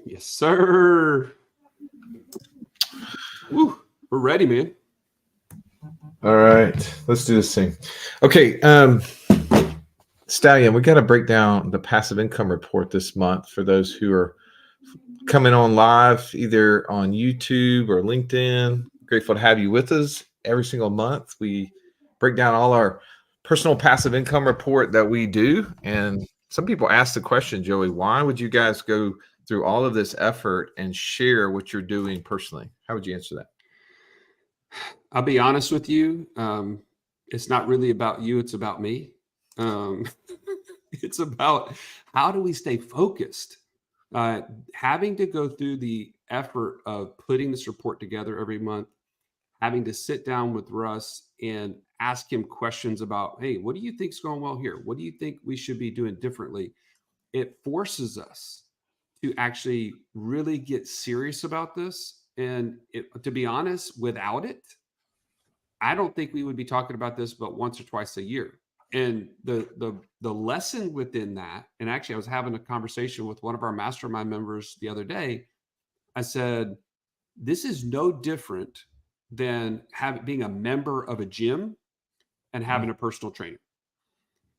Yes, sir. Woo, we're ready, man. All right, let's do this thing. Okay, Stallion, we got to break down the passive income report this month for those who are coming on live, either on YouTube or LinkedIn. Grateful to have you with us every single month. We break down all our personal passive income report that we do. And some people ask the question, Joey, why would you guys go through all of this effort and share what you're doing personally? How would you answer that? I'll be honest with you. It's not really about you. It's about me. Um, it's about how do we stay focused? Having to go through the effort of putting this report together every month, having to sit down with Russ and ask him questions about, hey, what do you think's going well here? What do you think we should be doing differently? It forces us to actually really get serious about this. And to be honest, without it, I don't think we would be talking about this but once or twice a year. And the lesson within that, and actually I was having a conversation with one of our mastermind members the other day. I said, this is no different than being a member of a gym and having a personal trainer.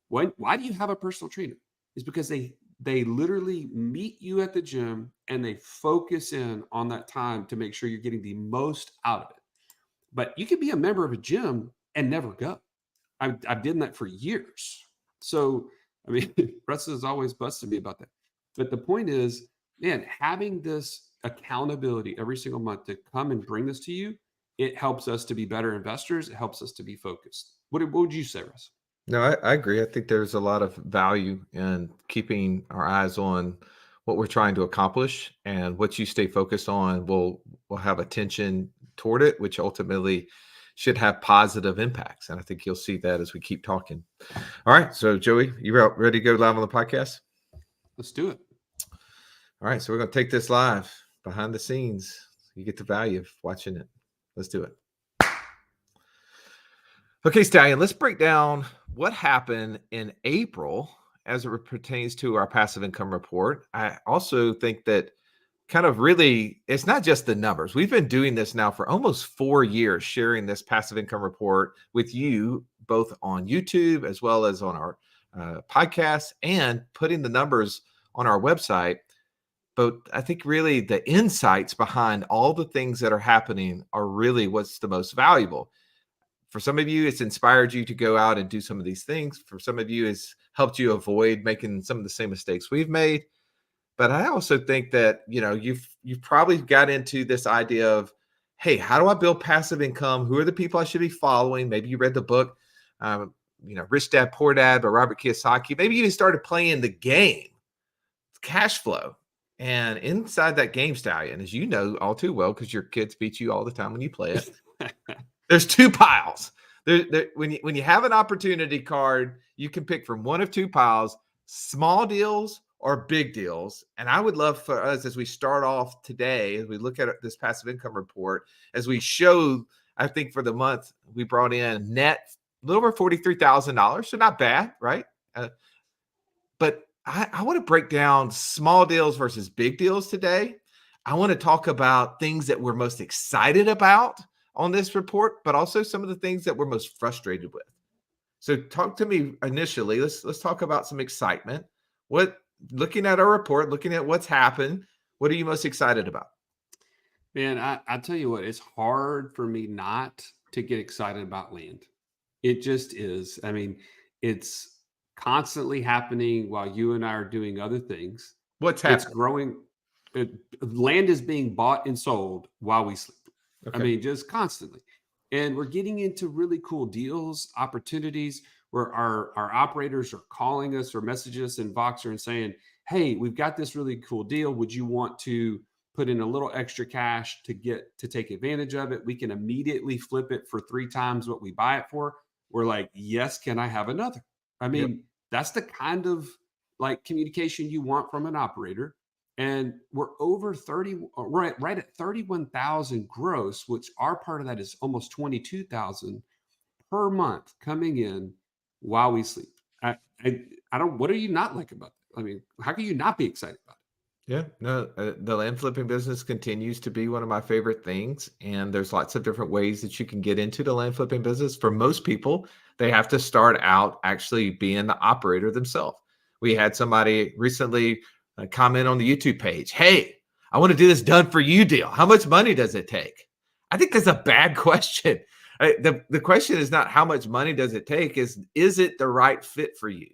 Why do you have a personal trainer? It's because they literally meet you at the gym and they focus in on that time to make sure you're getting the most out of it. But you could be a member of a gym and never go. I've done that for years. So, I mean, Russ has always busted me about that. But the point is, man, having this accountability every single month to come and bring this to you, it helps us to be better investors. It helps us to be focused. What would you say, Russ? No, I agree. I think there's a lot of value in keeping our eyes on what we're trying to accomplish, and what you stay focused on will have attention toward it, which ultimately should have positive impacts. And I think you'll see that as we keep talking. All right, so Joey, you ready to go live on the podcast? Let's do it. All right, so we're going to take this live behind the scenes. You get the value of watching it. Let's do it. Okay, Stallion, let's break down what happened in April as it pertains to our passive income report. I also think that kind of really, it's not just the numbers. We've been doing this now for almost 4 years, sharing this passive income report with you, both on YouTube as well as on our podcast, and putting the numbers on our website. But I think really the insights behind all the things that are happening are really what's the most valuable. For some of you, it's inspired you to go out and do some of these things. For some of you, it's helped you avoid making some of the same mistakes we've made. But I also think that, you've probably got into this idea of, hey, how do I build passive income? Who are the people I should be following? Maybe you read the book, Rich Dad Poor Dad by Robert Kiyosaki. Maybe you even started playing the game, cash flow. And inside that game, Stallion, as you know all too well, because your kids beat you all the time when you play it, there's two piles. When you have an opportunity card, you can pick from one of two piles: small deals or big deals. And I would love for us, as we start off today, as we look at this passive income report, as we show, I think for the month we brought in net a little over $43,000, so not bad, right? But I want to break down small deals versus big deals today. I want to talk about things that we're most excited about on this report, but also some of the things that we're most frustrated with. So talk to me initially. Let's talk about some excitement. Looking at our report, looking at what's happened, what are you most excited about? Man, I tell you what, it's hard for me not to get excited about land. It just is. I mean, it's constantly happening while you and I are doing other things. What's It's happening? growing. Land is being bought and sold while we sleep. I Okay. mean, just constantly. And we're getting into really cool deals, opportunities where our operators are calling us or messaging us in Voxer and saying, hey, we've got this really cool deal. Would you want to put in a little extra cash to take advantage of it? We can immediately flip it for 3 times what we buy it for. We're like, yes, can I have another? I Yep. mean, that's the kind of like communication you want from an operator. And we're over 30, right at 31,000 gross, which our part of that is almost 22,000 per month coming in while we sleep. I, I, I don't, what do you not like about that? I mean, how can you not be excited about it? Yeah, no, the land flipping business continues to be one of my favorite things. And there's lots of different ways that you can get into the land flipping business. For most people, they have to start out actually being the operator themselves. We had somebody recently comment on the YouTube page, "Hey, I want to do this done for you deal. How much money does it take?" I think that's a bad question. The question is not how much money does it take, is it the right fit for you?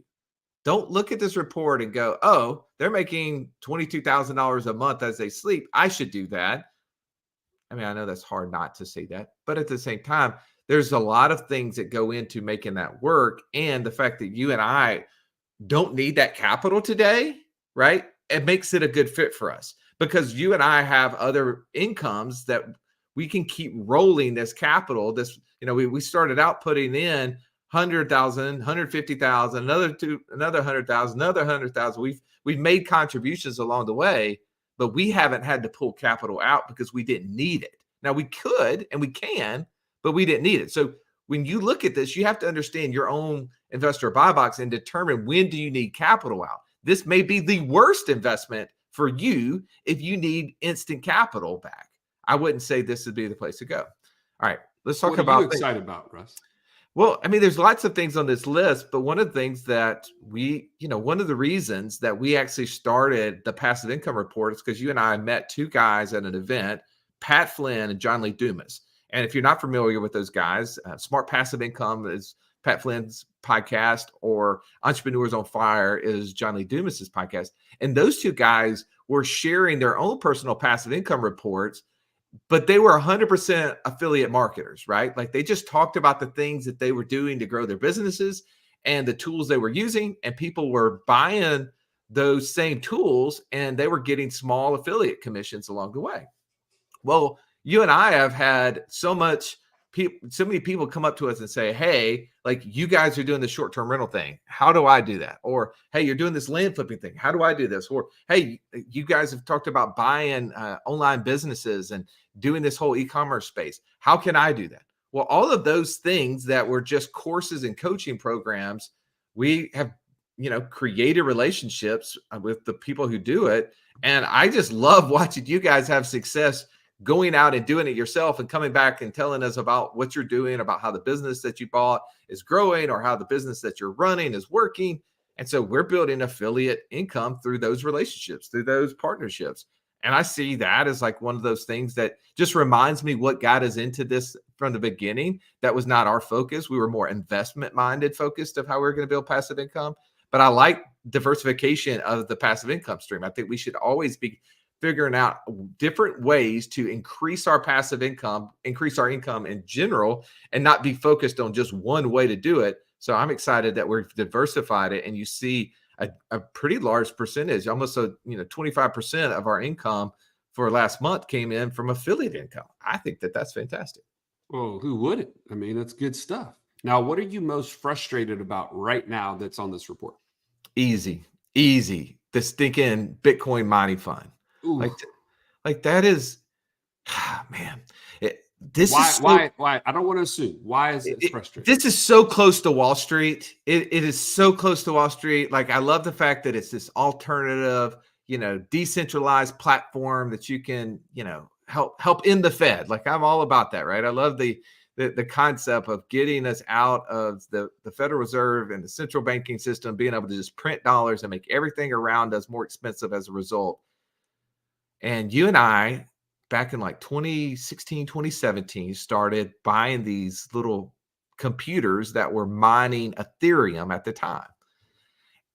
Don't look at this report and go, "Oh, they're making $22,000 a month as they sleep. I should do that." I mean, I know that's hard not to say that, but at the same time, there's a lot of things that go into making that work. And the fact that you and I don't need that capital today, right? It makes it a good fit for us because you and I have other incomes that we can keep rolling this capital. This, we started out putting in 100,000, 150,000, another 100,000, another 100,000. We've made contributions along the way, but we haven't had to pull capital out because we didn't need it. Now we could and we can, but we didn't need it. So when you look at this, you have to understand your own investor buy box and determine when do you need capital out. This may be the worst investment for you if you need instant capital back. I wouldn't say this would be the place to go. All right, let's talk What are you about things. excited about, Russ? Well, I mean, there's lots of things on this list, but one of the things that one of the reasons that we actually started the passive income report is because you and I met two guys at an event, Pat Flynn and John Lee Dumas. And if you're not familiar with those guys, Smart Passive Income is Pat Flynn's podcast, or Entrepreneurs on Fire is John Lee Dumas's podcast. And those two guys were sharing their own personal passive income reports, but they were 100% affiliate marketers, right? Like they just talked about the things that they were doing to grow their businesses and the tools they were using, and people were buying those same tools and they were getting small affiliate commissions along the way. Well, you and I have had so many people come up to us and say, "Hey, like you guys are doing the short-term rental thing. How do I do that?" Or, "Hey, you're doing this land flipping thing. How do I do this?" Or, "Hey, you guys have talked about buying online businesses and doing this whole e-commerce space. How can I do that?" Well, all of those things that were just courses and coaching programs, we have, created relationships with the people who do it. And I just love watching you guys have success going out and doing it yourself and coming back and telling us about what you're doing, about how the business that you bought is growing or how the business that you're running is working. And so we're building affiliate income through those relationships, through those partnerships. And I see that as like one of those things that just reminds me what got us into this from the beginning. That was not our focus. We were more investment minded focused of how we we're going to build passive income. But I like diversification of the passive income stream. I think we should always be figuring out different ways to increase our passive income, increase our income in general, and not be focused on just one way to do it. So I'm excited that we've diversified it, and you see a pretty large percentage, almost 25% of our income for last month came in from affiliate income. I think that that's fantastic. Well, who wouldn't? I mean, that's good stuff. Now, what are you most frustrated about right now that's on this report? Easy. The stinking Bitcoin mining fund. Ooh. Like that is, man. Why? I don't want to assume. Why is it frustrating? This is so close to Wall Street. It is so close to Wall Street. Like I love the fact that it's this alternative, decentralized platform that you can, help in the Fed. Like I'm all about that, right? I love the concept of getting us out of the Federal Reserve and the central banking system, being able to just print dollars and make everything around us more expensive as a result. And you and I, back in like 2016, 2017, started buying these little computers that were mining Ethereum at the time.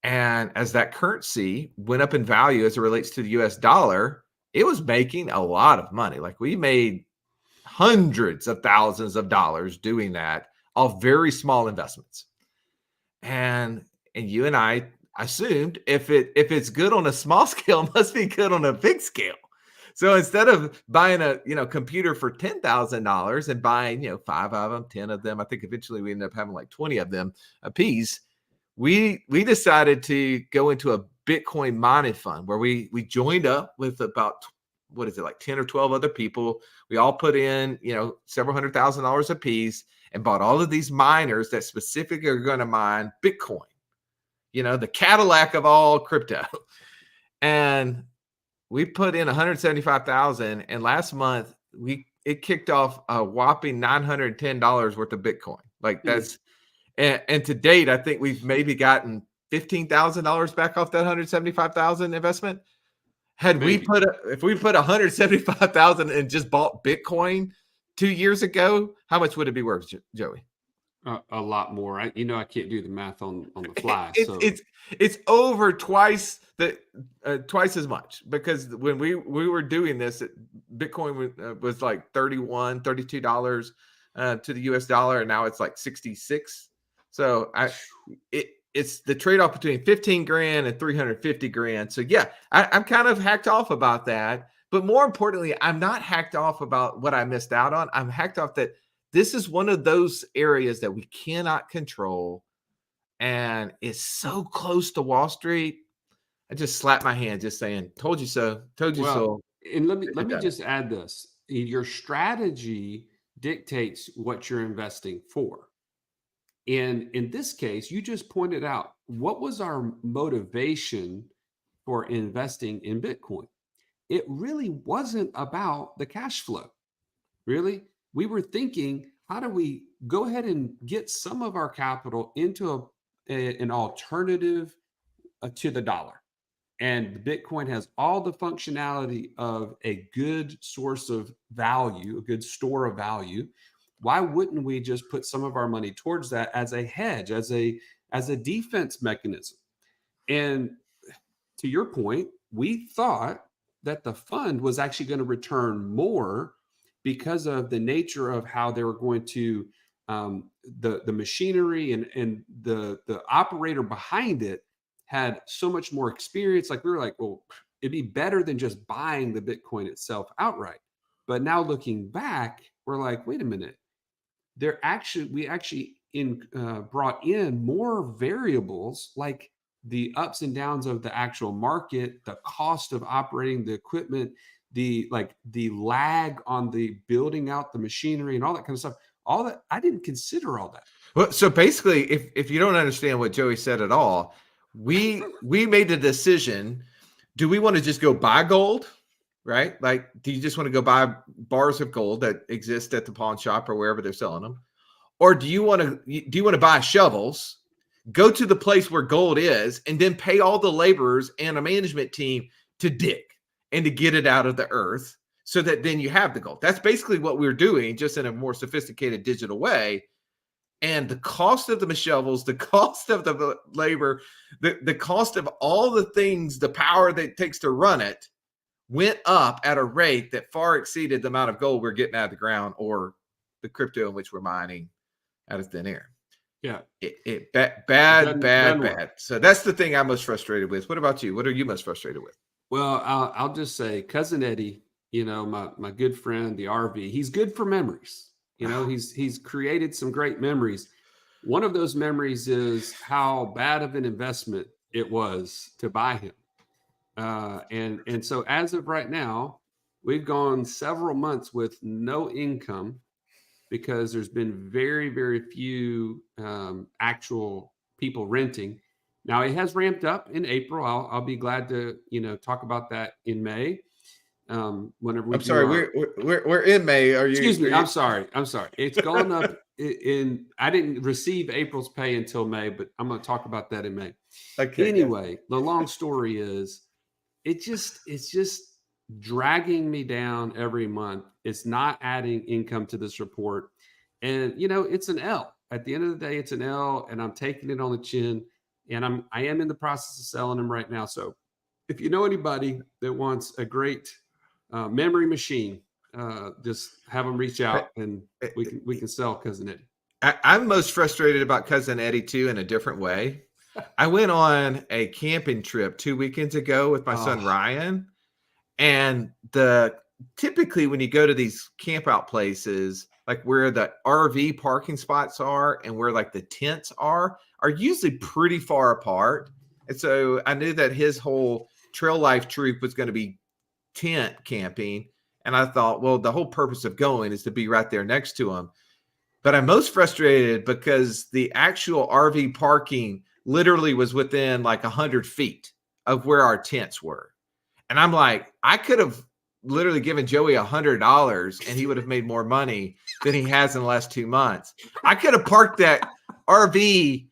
And as that currency went up in value as it relates to the US dollar, it was making a lot of money. Like we made hundreds of thousands of dollars doing that, all very small investments. And you and I assumed if it's good on a small scale, it must be good on a big scale. So instead of buying a computer for $10,000 and buying 5 of them, 10 of them, I think eventually we ended up having like 20 of them a piece. We decided to go into a Bitcoin mining fund where we joined up with about like 10 or 12 other people. We all put in several $100,000 a piece and bought all of these miners that specifically are going to mine Bitcoin, the Cadillac of all crypto. And we put in 175,000, and last month it kicked off a whopping $910 worth of Bitcoin. Like Hmm. that's and to date, I think we've maybe gotten $15,000 back off that 175,000 investment. Had we Maybe. put if we put 175,000 and just bought Bitcoin 2 years ago, how much would it be worth, Joey? A lot more. I can't do the math on the fly. It's So it's it's over twice as much, because when we were doing this, Bitcoin was like 31, $32 to the US dollar, and now it's like 66. So it's the trade-off between 15 grand and 350 grand. So yeah, I'm kind of hacked off about that. But more importantly, I'm not hacked off about what I missed out on. I'm hacked off that this is one of those areas that we cannot control, and it's so close to Wall Street. I just slapped my hand just saying, told you so, told you well, so. and let me Done it. just add this. Your strategy dictates what you're investing for. And in this case, you just pointed out what was our motivation for investing in Bitcoin. It really wasn't about the cash flow. Really, we were thinking, how do we go ahead and get some of our capital into an alternative to the dollar? And Bitcoin has all the functionality of a good source of value, a good store of value. Why wouldn't we just put some of our money towards that as a hedge, as a defense mechanism? And to your point, we thought that the fund was actually going to return more because of the nature of how they were going to the machinery and the operator behind it had so much more experience. Like we were like, well, it'd be better than just buying the Bitcoin itself outright. But now looking back, we're like, wait a minute, we actually brought in more variables like the ups and downs of the actual market, the cost of operating the equipment, the lag on the building out the machinery and all that kind of stuff. All that I didn't consider all that. Well, so basically, if you don't understand what Joey said at all, we made the decision. Do we want to just go buy gold? Right? Like, do you just want to go buy bars of gold that exist at the pawn shop or wherever they're selling them? Or do you want to buy shovels, go to the place where gold is, and then pay all the laborers and a management team to dig and to get it out of the earth so that then you have the gold? That's basically what we're doing, just in a more sophisticated digital way. And the cost of the shovels, the cost of the labor, the cost of all the things, the power that it takes to run it, went up at a rate that far exceeded the amount of gold we're getting out of the ground or the crypto in which we're mining out of thin air. Yeah, Bad. work. So that's the thing I'm most frustrated with. What about you? What are you most frustrated with? Well, I'll just say, cousin Eddie, my good friend, the RV, he's good for memories. He's created some great memories. One of those memories is how bad of an investment it was to buy him. And so as of right now, we've gone several months with no income because there's been very, very few actual people renting. Now it has ramped up in April. I'll be glad to talk about that in May. Whenever we I'm do sorry, our we're in May. excuse me, Are you I'm sorry. It's gone up in I didn't receive April's pay until May, but I'm going to talk about that in May. okay? Good. Anyway, the long story is it's just dragging me down every month. It's not adding income to this report. And it's an L. At the end of the day, it's an L, and I'm taking it on the chin. And I am in the process of selling them right now. So if you know anybody that wants a great memory machine, just have them reach out and we can sell Cousin Eddie. I'm most frustrated about Cousin Eddie too, in a different way. I went on a camping trip 2 weekends ago with my son Oh, Ryan, and typically when you go to these camp out places, like where the RV parking spots are and where like the tents are usually pretty far apart. And so I knew that his whole trail life troop was going to be tent camping. And I thought, well, the whole purpose of going is to be right there next to him. But I'm most frustrated because the actual RV parking literally was within like 100 feet of where our tents were. And I'm like, I could have literally given Joey $100 and he would have made more money than he has in the last 2 months. I could have parked that RV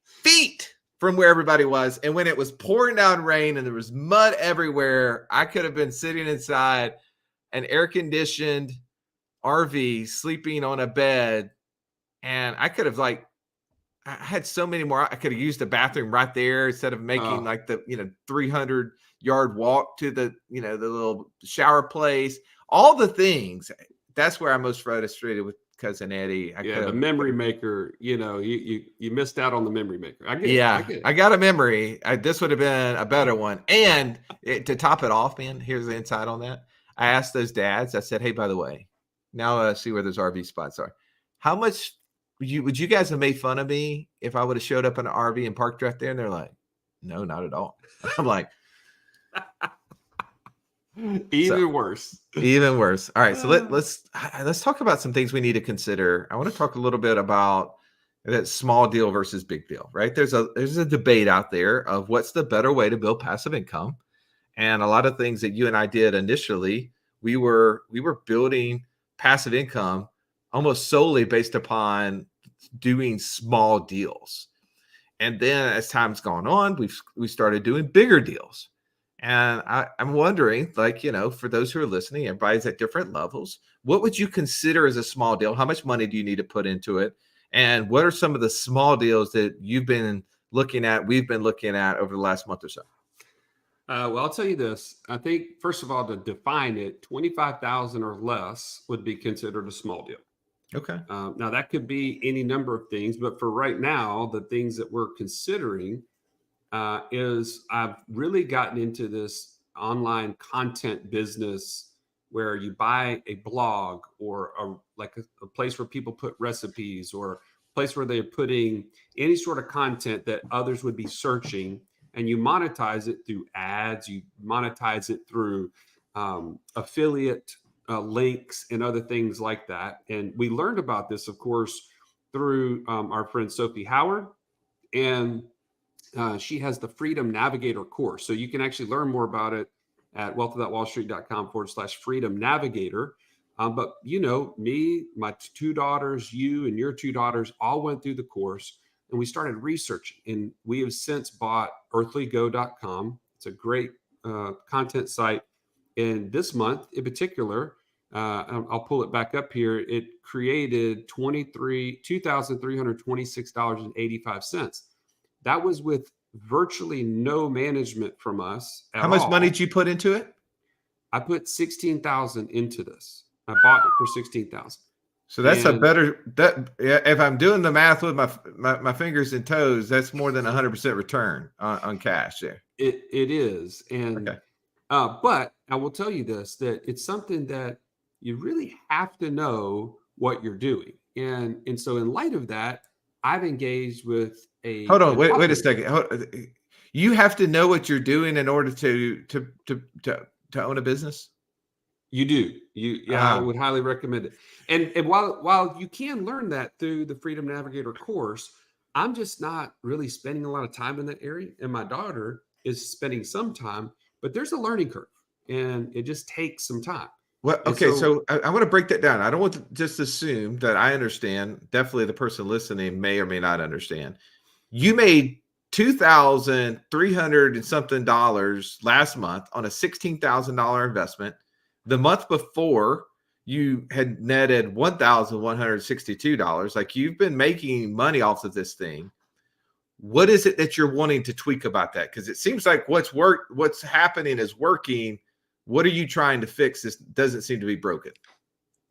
feet from where everybody was. And when it was pouring down rain and there was mud everywhere, I could have been sitting inside an air conditioned RV, sleeping on a bed. And I could have I had so many more. I could have used the bathroom right there instead of making like the 300-yard walk to the the little shower place. All the things. That's where I'm most frustrated with cousin Eddie. The memory maker. You missed out on the memory maker. I get it. I got a memory. This would have been a better one. And to top it off, man, here's the insight on that. I asked those dads. I said, "Hey, by the way, now see where those RV spots are. How much?" Would you guys have made fun of me if I would have showed up in an RV and parked right there? And they're like, no, not at all. I'm like, even worse. Even worse. All right. So let's talk about some things we need to consider. I want to talk a little bit about that small deal versus big deal, right? There's a debate out there of what's the better way to build passive income. And a lot of things that you and I did initially, we were building passive income almost solely based upon doing small deals. And then as time's gone on, we started doing bigger deals. And I'm wondering, for those who are listening, everybody's at different levels. What would you consider as a small deal? How much money do you need to put into it? And what are some of the small deals that we've been looking at over the last month or so? Well, I'll tell you this. I think, first of all, to define it, 25,000 or less would be considered a small deal. Okay. Now, that could be any number of things, but for right now, the things that we're considering is I've really gotten into this online content business where you buy a blog or a place where people put recipes, or a place where they're putting any sort of content that others would be searching, and you monetize it through ads, you monetize it through affiliate links and other things like that. And we learned about this, of course, through our friend Sophie Howard. And she has the Freedom Navigator course. So you can actually learn more about it at wealth.wallstreet.com/Freedom Navigator. But me, my 2 daughters, you and your 2 daughters all went through the course, and we started researching. And we have since bought earthlygo.com. It's a great content site. And this month in particular, I'll pull it back up here. It created $2,326.85. That was with virtually no management from us at all. How much money did you put into it? I put $16,000 into this. I bought it for $16,000. So that's if I'm doing the math with my fingers and toes, that's more than 100% return on cash there. It is. And okay. But I will tell you this, that it's something that you really have to know what you're doing. And so in light of that, I've engaged with Hold on, wait a second. You have to know what you're doing in order to own a business? You do. I would highly recommend it. And while you can learn that through the Freedom Navigator course, I'm just not really spending a lot of time in that area. And my daughter is spending some time, but there's a learning curve, and it just takes some time. Well, okay, so I want to break that down. I don't want to just assume that I understand. Definitely the person listening may or may not understand. You made $2,300 and something last month on a $16,000 investment. The month before, you had netted $1,162. Like, you've been making money off of this thing. What is it that you're wanting to tweak about that? Because it seems like what's happening is working. What are you trying to fix? This doesn't seem to be broken.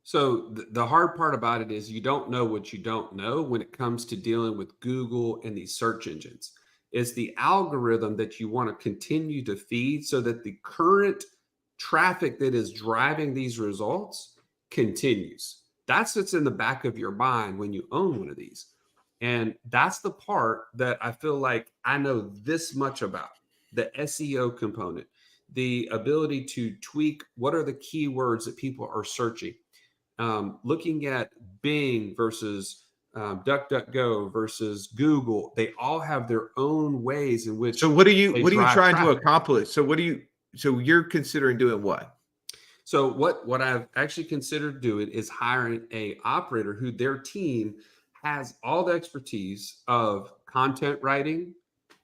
So the hard part about it is you don't know what you don't know when it comes to dealing with Google and these search engines. It's the algorithm that you want to continue to feed so that the current traffic that is driving these results continues. That's what's in the back of your mind when you own one of these. And that's the part that I feel like I know this much about, the SEO component, the ability to tweak what are the keywords that people are searching, looking at Bing versus DuckDuckGo versus Google. They all have their own ways in which. So what are you trying to accomplish? So what do you so you're considering doing what? So what I've actually considered doing is hiring a operator who their team has all the expertise of content writing,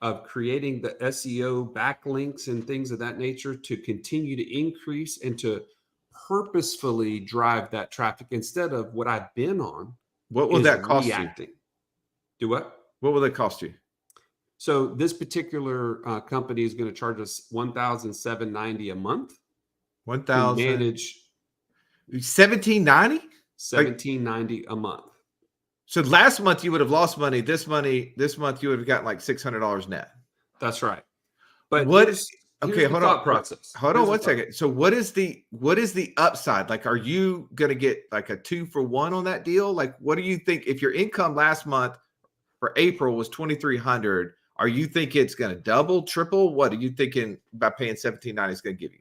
of creating the SEO backlinks and things of that nature to continue to increase and to purposefully drive that traffic instead of what I've been on What will is that cost you? reacting. Do what? What will that cost you? So this particular company is going to charge us $1,790 a month to 1,000 manage 1790. 1790 a month. So last month you would have lost money. This month you would have gotten like $600 net. That's right. But What here's is okay? the Hold thought on, process. hold Here's on the one thought. second. So what is the upside? Like, are you going to get like a 2-for-1 on that deal? Like, what do you think if your income last month for April was 2,300? Are you thinking it's going to double, triple? What are you thinking by paying 1790 is going to give you?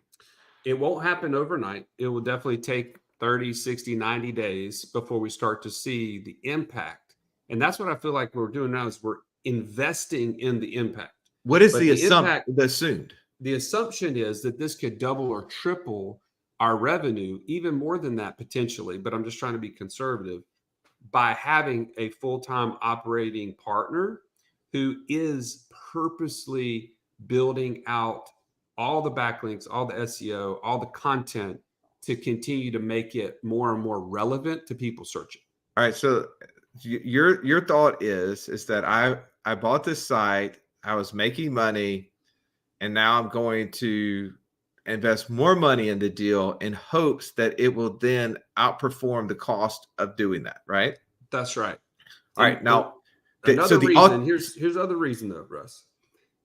It won't happen overnight. It will definitely take 30, 60, 90 days before we start to see the impact. And that's what I feel like we're doing now is we're investing in the impact. What is But the impact, assumed? the assumption is that this could double or triple our revenue, even more than that potentially. But I'm just trying to be conservative by having a full-time operating partner who is purposely building out all the backlinks, all the SEO, all the content to continue to make it more and more relevant to people searching. All right. So your thought is that I bought this site, I was making money, and now I'm going to invest more money in the deal in hopes that it will then outperform the cost of doing that. Right. That's right. All right. Now, another reason, here's other reason though, Russ,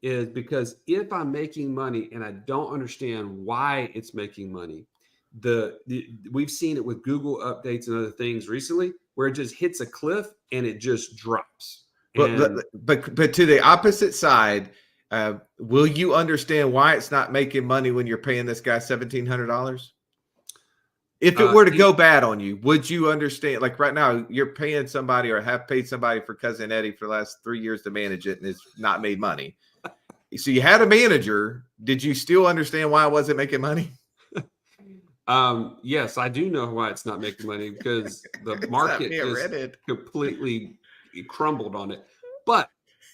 is because if I'm making money and I don't understand why it's making money, we've seen it with Google updates and other things recently where it just hits a cliff and it just drops. But to the opposite side, will you understand why it's not making money when you're paying this guy $1,700? If it were to go bad on you, would you understand? Like right now, you're paying somebody or have paid somebody for Cousin Eddie for the last 3 years to manage it, and it's not made money. So you had a manager. Did you still understand why it wasn't making money? Yes, I do know why it's not making money because the market just completely crumbled on it. But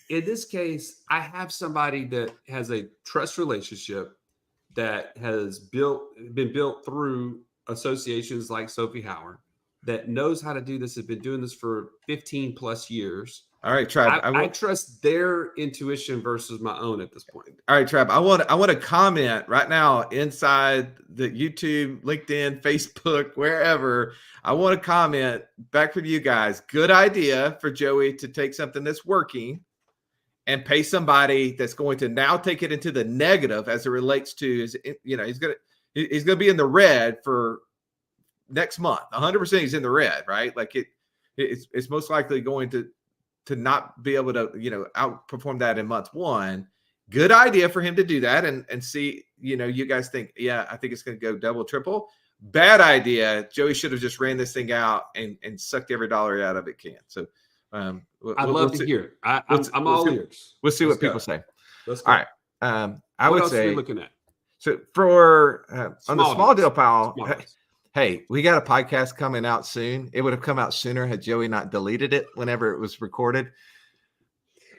in this case, I have somebody that has a trust relationship that has been built through associations like Sophie Howard that knows how to do this, has been doing this for 15 plus years. All right, Trav. I trust their intuition versus my own at this point. All right, Trav. I want to comment right now inside the YouTube, LinkedIn, Facebook, wherever. I want to comment back from you guys. Good idea for Joey to take something that's working and pay somebody that's going to now take it into the negative as it relates to he's gonna be in the red for next month. 100% he's in the red, right? Like it's most likely going to not be able to, outperform that in month one. Good idea for him to do that and see, you guys think, yeah, I think it's going to go double, triple. Bad idea. Joey should have just ran this thing out and sucked every dollar out of it can. So I'd love to hear it. I'm all ears. We'll see what people say. Let's go. All right. I would say, are we looking at? So for on the small deal pile, hey, we got a podcast coming out soon. It would have come out sooner had Joey not deleted it whenever it was recorded.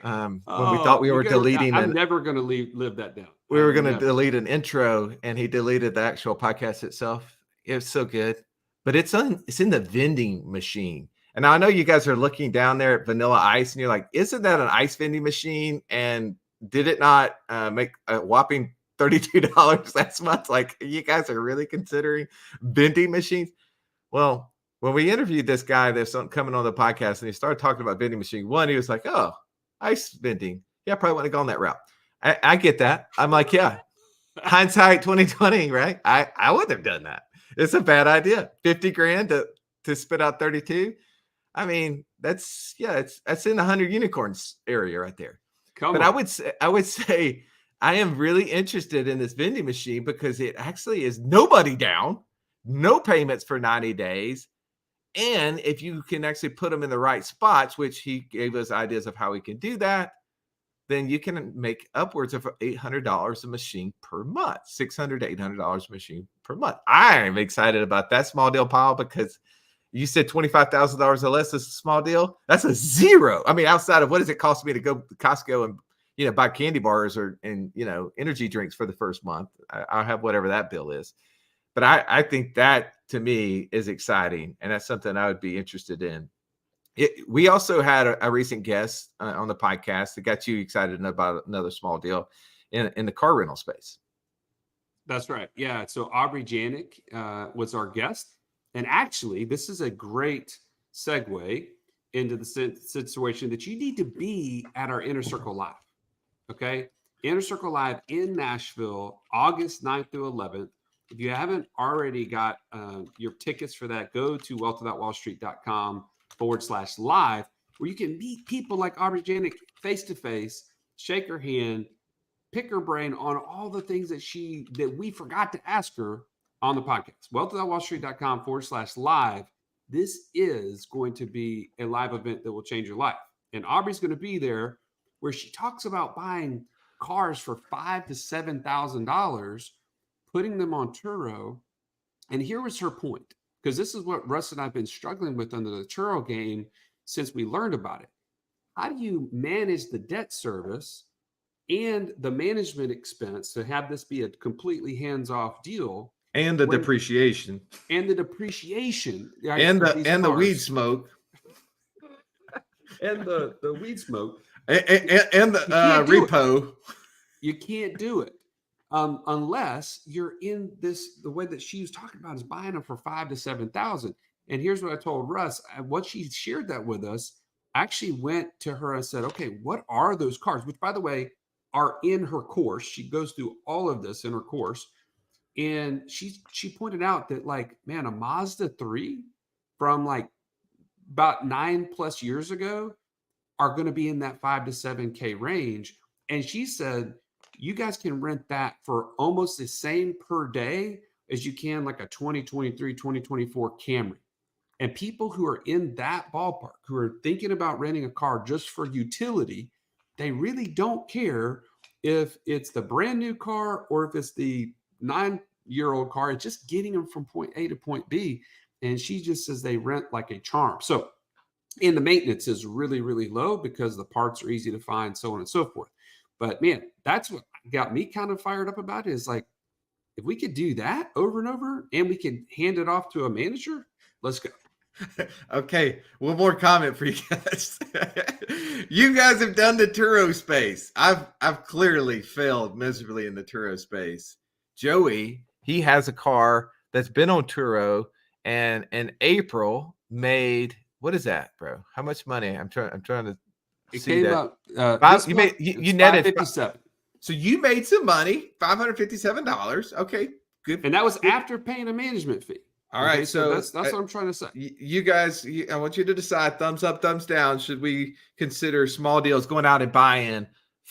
When we thought we were deleting, I'm never going to live that down. We were going to delete an intro, and he deleted the actual podcast itself. It was so good, but it's in the vending machine. And I know you guys are looking down there at Vanilla Ice, and you're like, "Isn't that an ice vending machine?" And did it not make a whopping $32 last month? Like, you guys are really considering vending machines? Well, when we interviewed this guy that's coming on the podcast and he started talking about vending machine, he was like, "Oh, ice vending. Yeah, I probably wouldn't have gone that route." I get that. I'm like, yeah, hindsight 2020, right? I wouldn't have done that. It's a bad idea. 50 grand to spit out 32. I mean, that's in the 100 unicorns area right there. I would say I am really interested in this vending machine because it actually is nobody down, no payments for 90 days. And if you can actually put them in the right spots, which he gave us ideas of how we can do that, then you can make upwards of $800 a machine per month, $600 to $800 a machine per month. I am excited about that small deal pile because you said $25,000 or less is a small deal. That's a zero. I mean, outside of what does it cost me to go to Costco and buy candy bars and energy drinks for the first month. I'll have whatever that bill is. But I think that to me is exciting, and that's something I would be interested in. We also had a recent guest on the podcast that got you excited about another small deal in the car rental space. That's right. Yeah. So Aubrey Janik was our guest. And actually, this is a great segue into the situation that you need to be at our Inner Circle Live. Okay. Inner Circle Live in Nashville, August 9th through 11th. If you haven't already got your tickets for that, go to wealthwithoutwallstreet.com/live, where you can meet people like Aubrey Janik face to face, shake her hand, pick her brain on all the things that we forgot to ask her on the podcast. wealthwithoutwallstreet.com/live. This is going to be a live event that will change your life. And Aubrey's going to be there where she talks about buying cars for $5,000 to $7,000, putting them on Turo. And here was her point, because this is what Russ and I have been struggling with under the Turo game since we learned about it. How do you manage the debt service and the management expense to have this be a completely hands-off deal? And the depreciation. And the depreciation. Right, and the weed smoke. And the weed smoke. And the repo. You can't do it unless you're in this. The way that she was talking about is buying them for $5,000 to $7,000. And here's what I told Russ. What she shared that with us, I actually went to her and said, okay, what are those cars? Which, by the way, are in her course. She goes through all of this in her course. And she pointed out that, like, man, a Mazda 3 from like about 9+ years ago are going to be in that $5,000 to $7,000 range. And she said, you guys can rent that for almost the same per day as you can like a 2023, 2024 Camry. And people who are in that ballpark, who are thinking about renting a car just for utility, they really don't care if it's the brand new car or if it's the 9-year-old car. It's just getting them from point A to point B. And she just says they rent like a charm. So, and the maintenance is really, really low because the parts are easy to find, so on and so forth. But man, that's what got me kind of fired up about it, is like, if we could do that over and over and we could hand it off to a manager, let's go. Okay, one more comment for you guys. You guys have done the Turo space. I've clearly failed miserably in the Turo space. Joey, he has a car that's been on Turo, and in April made, what is that, bro? How much money? I'm trying to see that. You netted 557. So you made some money, $557. Okay, good. And that was after paying a management fee. All right, so that's what I'm trying to say. You guys, I want you to decide, thumbs up, thumbs down. Should we consider small deals, going out and buying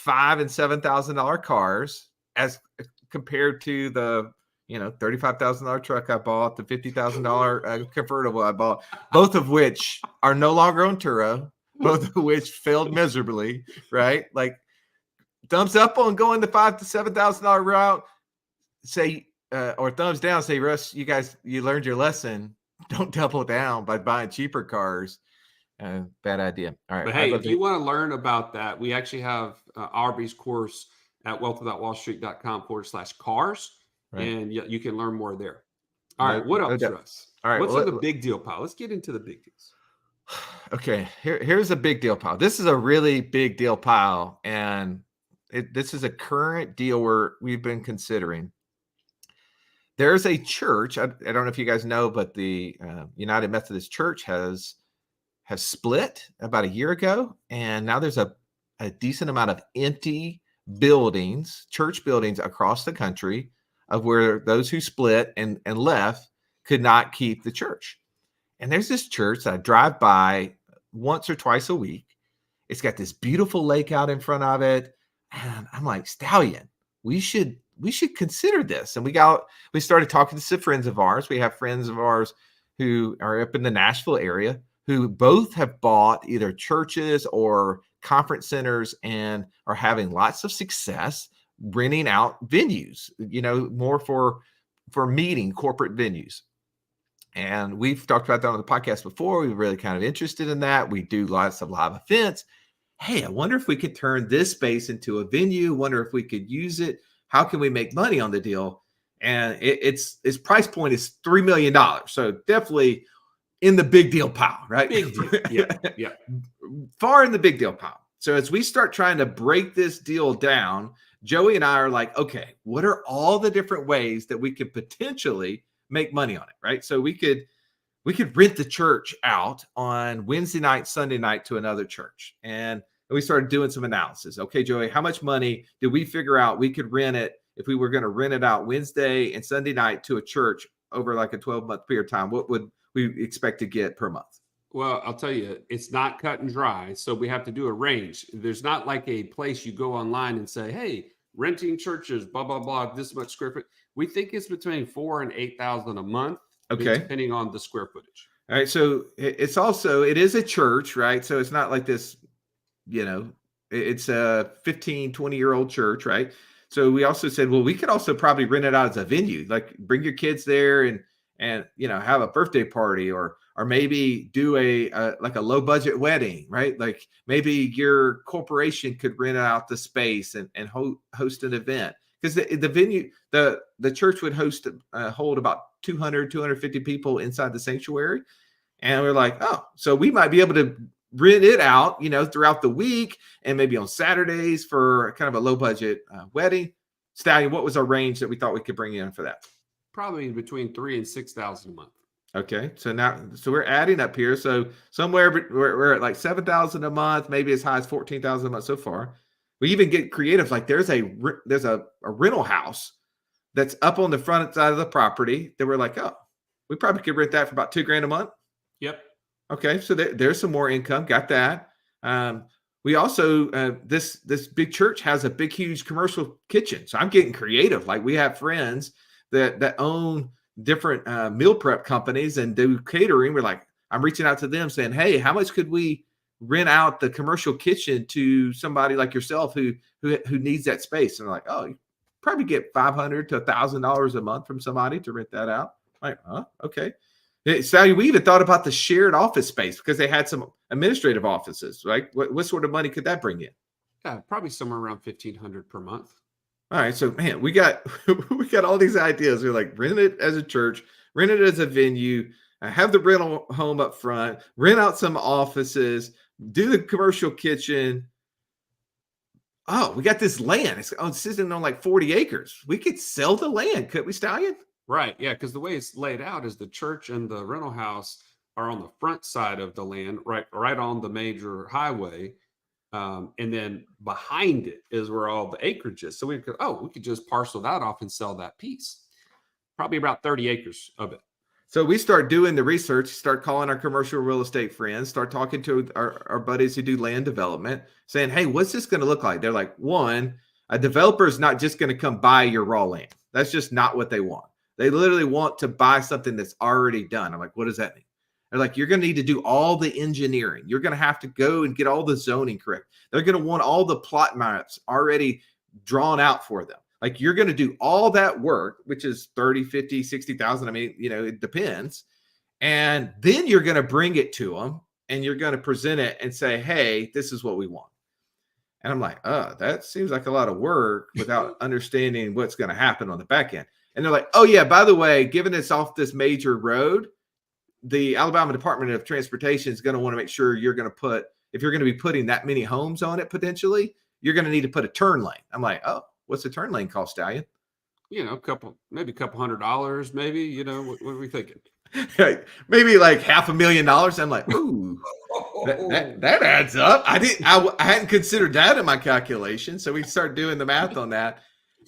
$5,000 and $7,000 cars as compared to the $35,000 truck I bought, the $50,000 convertible I bought, both of which are no longer on Turo, both of which failed miserably, right? Like, thumbs up on going the $5,000 to $7,000 route. Say. Or thumbs down, say, Russ, you guys, you learned your lesson. Don't double down by buying cheaper cars. Bad idea. All right. But hey, if you want to learn about that, we actually have Aubrey's course at wealthwithoutwallstreet.com/cars. Right. And you can learn more there. All right. What else, Russ? All right. What's in the big deal pile? Let's get into the big deals. Okay. Here's a big deal pile. This is a really big deal pile. And this is a current deal we've been considering. There's a church. I don't know if you guys know, but the United Methodist Church has split about a year ago, and now there's a decent amount of empty buildings, church buildings across the country, of where those who split and left could not keep the church. And there's this church that I drive by once or twice a week. It's got this beautiful lake out in front of it, and I'm like, Stallion, we should consider this. And we started talking to some friends of ours. We have friends of ours who are up in the Nashville area who both have bought either churches or conference centers and are having lots of success renting out venues, more for meeting corporate venues. And we've talked about that on the podcast before. We're really kind of interested in that. We do lots of live events. Hey, I wonder if we could turn this space into a venue. Wonder if we could use it. How can we make money on the deal? And its price point is $3 million. So definitely in the big deal pile, right? Big deal. Yeah. Far in the big deal pile. So as we start trying to break this deal down, Joey and I are like, okay, what are all the different ways that we could potentially make money on it, right? So we could rent the church out on Wednesday night, Sunday night to another church. And we started doing some analysis. Okay, Joey, how much money did we figure out we could rent it if we were going to rent it out Wednesday and Sunday night to a church over like a 12-month period of time? What would we expect to get per month? Well, I'll tell you, it's not cut and dry. So we have to do a range. There's not like a place you go online and say, hey, renting churches, blah, blah, blah, this much square foot. We think it's between 4,000 and 8,000 a month. Okay. Depending on the square footage. All right. So it is a church, right? So it's not like this, it's a 15, 20-year-old church, right? So we also said, well, we could also probably rent it out as a venue, like bring your kids there and have a birthday party or maybe do a low budget wedding, right? Like maybe your corporation could rent out the space and host an event. Because the venue, the church would hold about 200, 250 people inside the sanctuary. And we're like, oh, so we might be able to rent it out, throughout the week and maybe on Saturdays for kind of a low budget wedding. Stallion, what was our range that we thought we could bring in for that? Probably between 3,000 and 6,000 a month. Okay. So we're adding up here. So somewhere we're at like 7,000 a month, maybe as high as 14,000 a month so far. We even get creative. Like there's a rental house that's up on the front side of the property that we're like, oh, we probably could rent that for about $2,000 a month. Yep. Okay. So there's some more income. Got that. We also, this big church has a big, huge commercial kitchen. So I'm getting creative. Like we have friends that own different meal prep companies and do catering. We're like, I'm reaching out to them saying, hey, how much could we rent out the commercial kitchen to somebody like yourself who needs that space? And they're like, oh, you probably get $500 to $1,000 a month from somebody to rent that out. Like, okay. Sally, we even thought about the shared office space because they had some administrative offices, right? What sort of money could that bring in? Yeah, probably somewhere around $1,500 per month. All right, so man, we got all these ideas. We're like, rent it as a church, rent it as a venue, have the rental home up front, rent out some offices, do the commercial kitchen. Oh, we got this land. It's sitting on like 40 acres. We could sell the land, could we, Stallion? Right. Yeah. Because the way it's laid out is the church and the rental house are on the front side of the land, right on the major highway. And then behind it is where all the acreage is. So we could just parcel that off and sell that piece. Probably about 30 acres of it. So we start doing the research, start calling our commercial real estate friends, start talking to our buddies who do land development, saying, hey, what's this going to look like? They're like, one, a developer is not just going to come buy your raw land. That's just not what they want. They literally want to buy something that's already done. I'm like, what does that mean? They're like, you're going to need to do all the engineering. You're going to have to go and get all the zoning correct. They're going to want all the plot maps already drawn out for them. Like you're going to do all that work, which is 30, 50, 60,000. I mean, it depends. And then you're going to bring it to them and you're going to present it and say, hey, this is what we want. And I'm like, that seems like a lot of work without understanding what's going to happen on the back end. And they're like, oh yeah, by the way, given it's off this major road, the Alabama Department of Transportation is going to want to make sure if you're going to be putting that many homes on it, potentially, you're going to need to put a turn lane. I'm like, oh, what's the turn lane cost, Stallion? Maybe a couple $100, maybe, what are we thinking? Maybe like $500,000. I'm like, ooh, that adds up. I hadn't considered that in my calculation. So we start doing the math on that.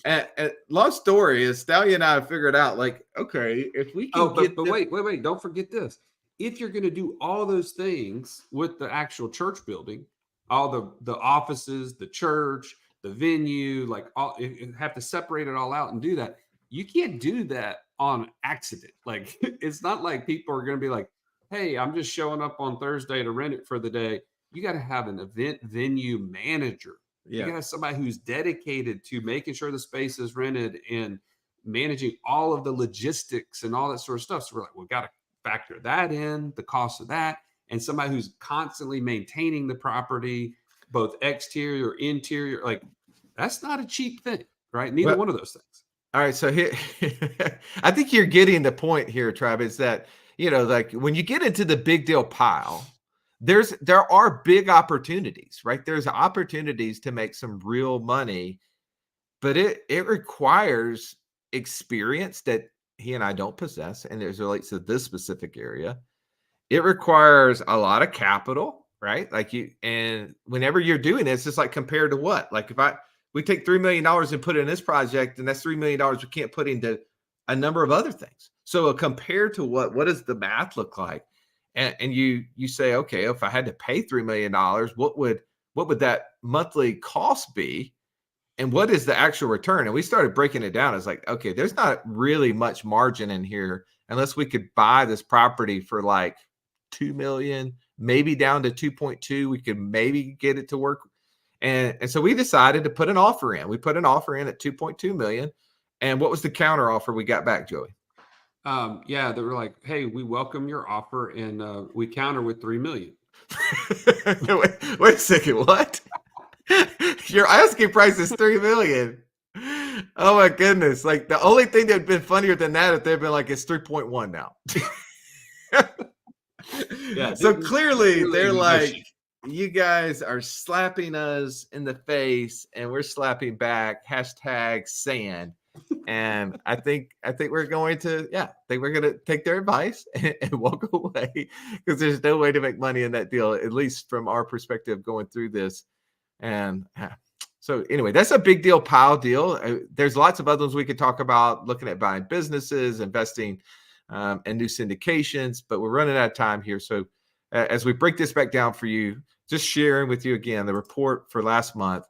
And long story is Stallion and I figured out like, okay, if we can wait, don't forget this. If you're going to do all those things with the actual church building, all the offices, the church, the venue, like you have to separate it all out and do that. You can't do that on accident. Like it's not like people are going to be like, hey, I'm just showing up on Thursday to rent it for the day. You got to have an event venue manager. You got Yeah. to have somebody who's dedicated to making sure the space is rented and managing all of the logistics and all that sort of stuff. So we're like, we've got to factor that in, the cost of that, and somebody who's constantly maintaining the property, both exterior, interior. Like, that's not a cheap thing, right? Neither Well, one of those things. all right. So here, I think you're getting the point here, Travis, that, like when you get into the big deal pile, there are big opportunities, right? There's opportunities to make some real money, but it requires experience that he and I don't possess, and it relates to this specific area. It requires a lot of capital, right? And whenever you're doing this, it's like compared to what? Like if we take $3 million and put it in this project, and that's $3 million we can't put into a number of other things. So compared to what does the math look like? And you say, okay, if I had to pay $3 million, what would that monthly cost be? And what is the actual return? And we started breaking it down. It's like, okay, there's not really much margin in here unless we could buy this property for like 2 million, maybe down to 2.2. We could maybe get it to work. And so we decided to put an offer in. We put an offer in at 2.2 million. And what was the counter offer we got back, Joey? Yeah, they were like, "Hey, we welcome your offer, and we counter with 3 million." wait a second. What? Your asking price is 3 million. Oh my goodness. Like the only thing that'd been funnier than that if they'd been like, it's 3.1 now. Yeah. So clearly Really they're like, negotiate. you guys are slapping us in the face and we're slapping back. #sand. And I think we're going to, take their advice and walk away, because there's no way to make money in that deal, at least from our perspective going through this. And so anyway, that's a big deal pile deal. There's lots of other ones we could talk about, looking at buying businesses, investing, and new syndications, but we're running out of time here. So as we break this back down for you, just sharing with you again, the report for last month,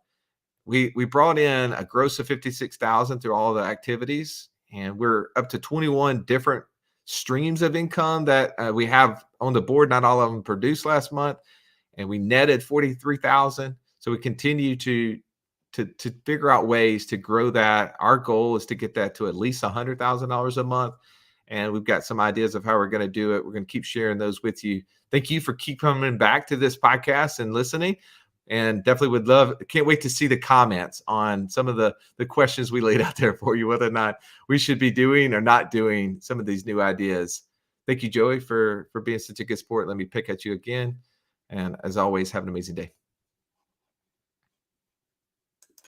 we brought in a gross of 56,000 through all the activities, and we're up to 21 different streams of income that we have on the board. Not all of them produced last month, and we netted 43,000. So we continue to figure out ways to grow that. Our goal is to get that to at least $100,000 a month, and we've got some ideas of how we're going to do it. We're going to keep sharing those with you. Thank you for keep coming back to this podcast and listening. And definitely can't wait to see the comments on some of the questions we laid out there for you, whether or not we should be doing or not doing some of these new ideas. Thank you, Joey, for being such a good sport. Let me pick at you again. And as always, have an amazing day.